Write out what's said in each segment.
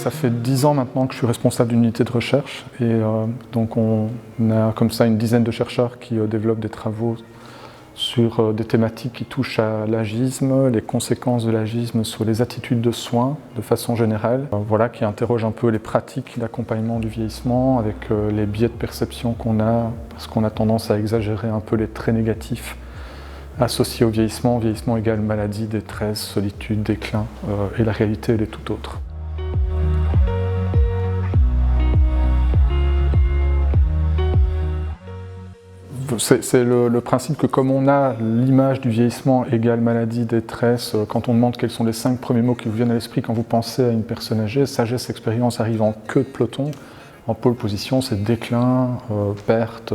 Ça fait 10 ans maintenant que je suis responsable d'une unité de recherche et donc on a comme ça une dizaine de chercheurs qui développent des travaux sur des thématiques qui touchent à l'agisme, les conséquences de l'agisme sur les attitudes de soins de façon générale, voilà, qui interrogent un peu les pratiques d'accompagnement du vieillissement avec les biais de perception qu'on a, parce qu'on a tendance à exagérer un peu les traits négatifs associés au vieillissement. Vieillissement égale maladie, détresse, solitude, déclin, et la réalité elle est tout autre. C'est le principe que comme on a l'image du vieillissement égale maladie, détresse, quand on demande quels sont les 5 premiers mots qui vous viennent à l'esprit quand vous pensez à une personne âgée, sagesse, expérience arrive en queue de peloton. En pole position, c'est déclin, perte,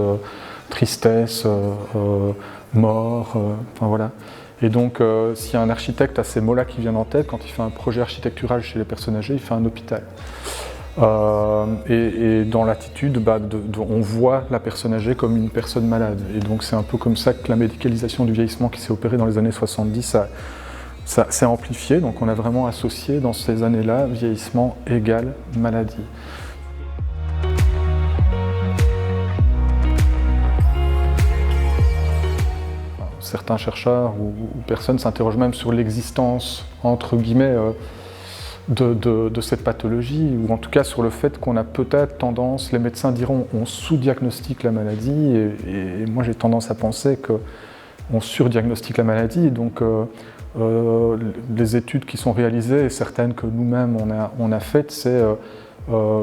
tristesse, mort, enfin voilà. Et donc, si un architecte a ces mots-là qui viennent en tête, quand il fait un projet architectural chez les personnes âgées, il fait un hôpital. Et dans l'attitude, on voit la personne âgée comme une personne malade. Et donc c'est un peu comme ça que la médicalisation du vieillissement qui s'est opérée dans les années 70 s'est amplifiée. Donc on a vraiment associé dans ces années-là vieillissement égale maladie. Certains chercheurs ou personnes s'interrogent même sur l'existence, entre guillemets, de cette pathologie, ou en tout cas sur le fait qu'on a peut-être tendance, les médecins diront on sous-diagnostique la maladie, et moi j'ai tendance à penser qu'on surdiagnostique la maladie, et donc les études qui sont réalisées, et certaines que nous-mêmes on a faites, c'est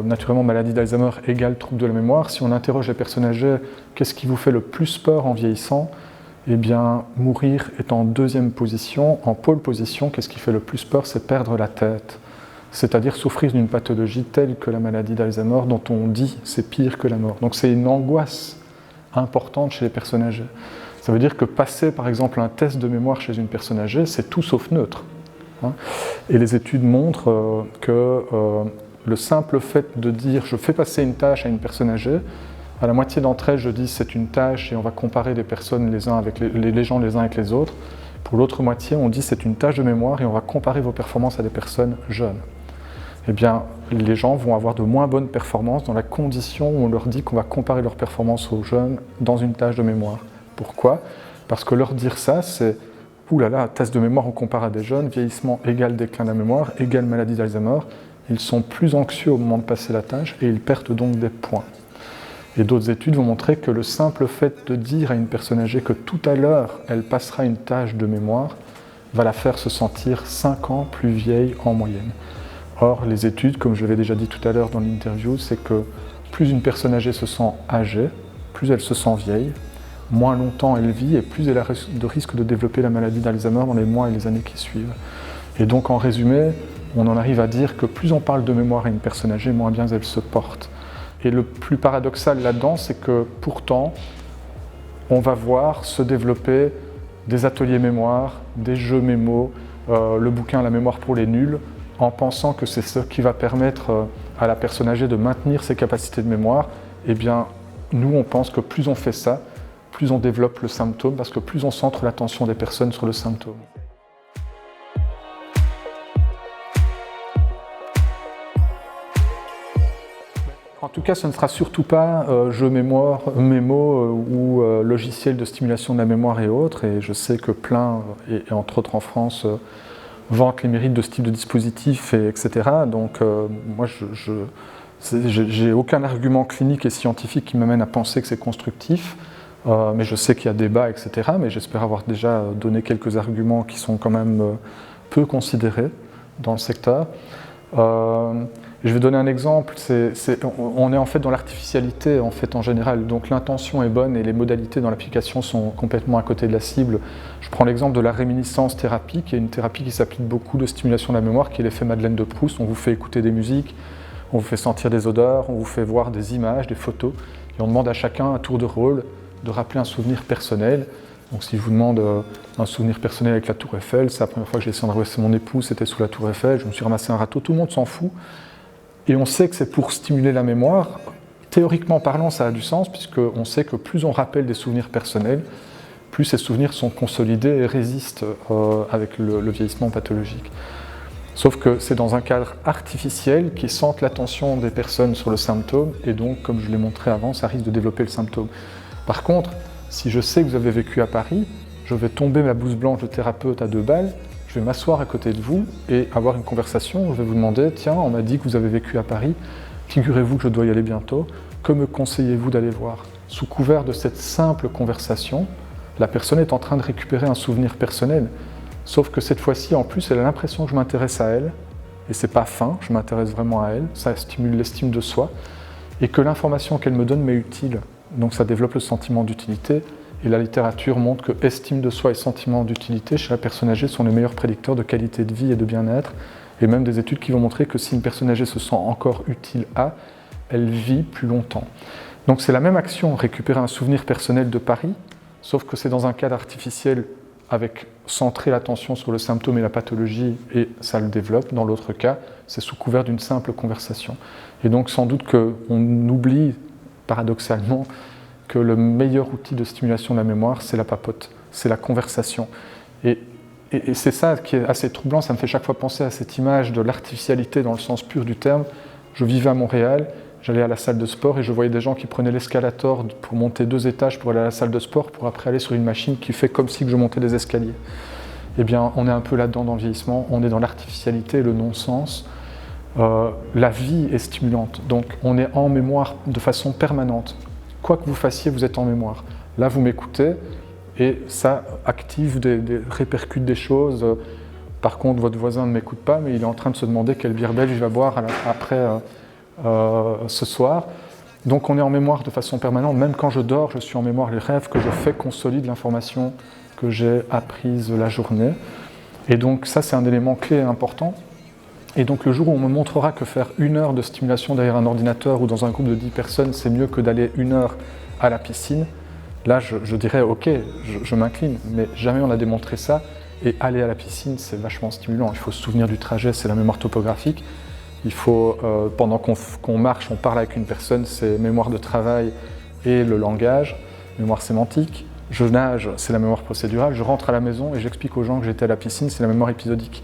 naturellement maladie d'Alzheimer égale trouble de la mémoire. Si on interroge les personnes âgées, qu'est-ce qui vous fait le plus peur en vieillissant? Eh bien, mourir est en deuxième position. En pole position, qu'est-ce qui fait le plus peur? C'est perdre la tête. C'est-à-dire souffrir d'une pathologie telle que la maladie d'Alzheimer, dont on dit c'est pire que la mort. Donc c'est une angoisse importante chez les personnes âgées. Ça veut dire que passer par exemple un test de mémoire chez une personne âgée, c'est tout sauf neutre. Et les études montrent que le simple fait de dire je fais passer une tâche à une personne âgée, à la moitié d'entre elles je dis c'est une tâche et on va comparer des personnes les gens les uns avec les autres. Pour l'autre moitié on dit c'est une tâche de mémoire et on va comparer vos performances à des personnes jeunes. Eh bien, les gens vont avoir de moins bonnes performances dans la condition où on leur dit qu'on va comparer leurs performances aux jeunes dans une tâche de mémoire. Pourquoi? Parce que leur dire ça, c'est « Ouh là là, test de mémoire, on compare à des jeunes, vieillissement égale déclin de la mémoire, égale maladie d'Alzheimer ». Ils sont plus anxieux au moment de passer la tâche et ils perdent donc des points. Et d'autres études vont montrer que le simple fait de dire à une personne âgée que tout à l'heure, elle passera une tâche de mémoire, va la faire se sentir 5 ans plus vieille en moyenne. Or, les études, comme je l'avais déjà dit tout à l'heure dans l'interview, c'est que plus une personne âgée se sent âgée, plus elle se sent vieille, moins longtemps elle vit et plus elle a de risque de développer la maladie d'Alzheimer dans les mois et les années qui suivent. Et donc, en résumé, on en arrive à dire que plus on parle de mémoire à une personne âgée, moins bien elle se porte. Et le plus paradoxal là-dedans, c'est que pourtant, on va voir se développer des ateliers mémoire, des jeux mémo, le bouquin La mémoire pour les nuls, en pensant que c'est ce qui va permettre à la personne âgée de maintenir ses capacités de mémoire. Eh bien, nous, on pense que plus on fait ça, plus on développe le symptôme, parce que plus on centre l'attention des personnes sur le symptôme. En tout cas, ce ne sera surtout pas jeu mémo ou logiciel de stimulation de la mémoire et autres. Et je sais que plein, et entre autres en France, vantent les mérites de ce type de dispositif, etc. Donc moi, j'ai aucun argument clinique et scientifique qui m'amène à penser que c'est constructif. Mais je sais qu'il y a débat, etc. Mais j'espère avoir déjà donné quelques arguments qui sont quand même peu considérés dans le secteur. Je vais donner un exemple, on est en fait dans l'artificialité en général, donc l'intention est bonne et les modalités dans l'application sont complètement à côté de la cible. Je prends l'exemple de la réminiscence thérapie, qui est une thérapie qui s'applique beaucoup de stimulation de la mémoire, qui est l'effet Madeleine de Proust. On vous fait écouter des musiques, on vous fait sentir des odeurs, on vous fait voir des images, des photos, et on demande à chacun à tour de rôle de rappeler un souvenir personnel. Donc si je vous demande un souvenir personnel avec la tour Eiffel, c'est la première fois que j'ai essayé d'embrasser mon époux, c'était sous la tour Eiffel, je me suis ramassé un râteau, tout le monde s'en fout. Et on sait que c'est pour stimuler la mémoire. Théoriquement parlant, ça a du sens, puisqu'on sait que plus on rappelle des souvenirs personnels, plus ces souvenirs sont consolidés et résistent avec le vieillissement pathologique. Sauf que c'est dans un cadre artificiel qui centre l'attention des personnes sur le symptôme, et donc, comme je l'ai montré avant, ça risque de développer le symptôme. Par contre, si je sais que vous avez vécu à Paris, je vais tomber ma blouse blanche de thérapeute à 2 balles, je vais m'asseoir à côté de vous et avoir une conversation. Je vais vous demander, tiens, on m'a dit que vous avez vécu à Paris, figurez-vous que je dois y aller bientôt, que me conseillez-vous d'aller voir? Sous couvert de cette simple conversation, la personne est en train de récupérer un souvenir personnel. Sauf que cette fois-ci, en plus, elle a l'impression que je m'intéresse à elle, et c'est pas fin, je m'intéresse vraiment à elle, ça stimule l'estime de soi, et que l'information qu'elle me donne m'est utile. Donc ça développe le sentiment d'utilité, et la littérature montre que estime de soi et sentiment d'utilité chez la personne âgée sont les meilleurs prédicteurs de qualité de vie et de bien-être, et même des études qui vont montrer que si une personne âgée se sent encore utile à, elle vit plus longtemps. Donc c'est la même action, récupérer un souvenir personnel de Paris, sauf que c'est dans un cadre artificiel avec centrer l'attention sur le symptôme et la pathologie, et ça le développe. Dans l'autre cas, c'est sous couvert d'une simple conversation. Et donc sans doute qu'on oublie, paradoxalement, que le meilleur outil de stimulation de la mémoire, c'est la papote, c'est la conversation. Et c'est ça qui est assez troublant, ça me fait chaque fois penser à cette image de l'artificialité dans le sens pur du terme. Je vivais à Montréal, j'allais à la salle de sport et je voyais des gens qui prenaient l'escalator pour monter 2 étages pour aller à la salle de sport, pour après aller sur une machine qui fait comme si je montais des escaliers. Eh bien, on est un peu là-dedans dans le vieillissement, on est dans l'artificialité, le non-sens. La vie est stimulante, donc on est en mémoire de façon permanente. Quoi que vous fassiez, vous êtes en mémoire. Là, vous m'écoutez et ça active, répercute des choses. Par contre, votre voisin ne m'écoute pas, mais il est en train de se demander quelle bière belge il va boire après ce soir. Donc on est en mémoire de façon permanente. Même quand je dors, je suis en mémoire. Les rêves que je fais consolident l'information que j'ai apprise la journée. Et donc ça, c'est un élément clé et important. Et donc le jour où on me montrera que faire 1 heure de stimulation derrière un ordinateur ou dans un groupe de 10 personnes, c'est mieux que d'aller 1 heure à la piscine, là je dirais ok, je m'incline, mais jamais on a démontré ça. Et aller à la piscine, c'est vachement stimulant. Il faut se souvenir du trajet, c'est la mémoire topographique. Il faut, pendant qu'on marche, on parle avec une personne, c'est mémoire de travail et le langage, mémoire sémantique. Je nage, c'est la mémoire procédurale. Je rentre à la maison et j'explique aux gens que j'étais à la piscine, c'est la mémoire épisodique.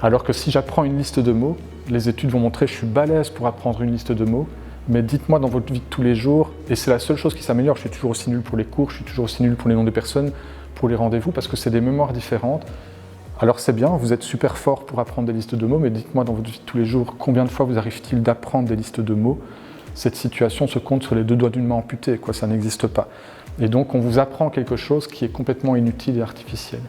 Alors que si j'apprends une liste de mots, les études vont montrer que je suis balèze pour apprendre une liste de mots, mais dites-moi dans votre vie de tous les jours, et c'est la seule chose qui s'améliore, je suis toujours aussi nul pour les cours, je suis toujours aussi nul pour les noms des personnes, pour les rendez-vous, parce que c'est des mémoires différentes. Alors c'est bien, vous êtes super fort pour apprendre des listes de mots, mais dites-moi dans votre vie de tous les jours, combien de fois vous arrive-t-il d'apprendre des listes de mots? Cette situation se compte sur les 2 doigts d'une main amputée, quoi, ça n'existe pas. Et donc on vous apprend quelque chose qui est complètement inutile et artificiel.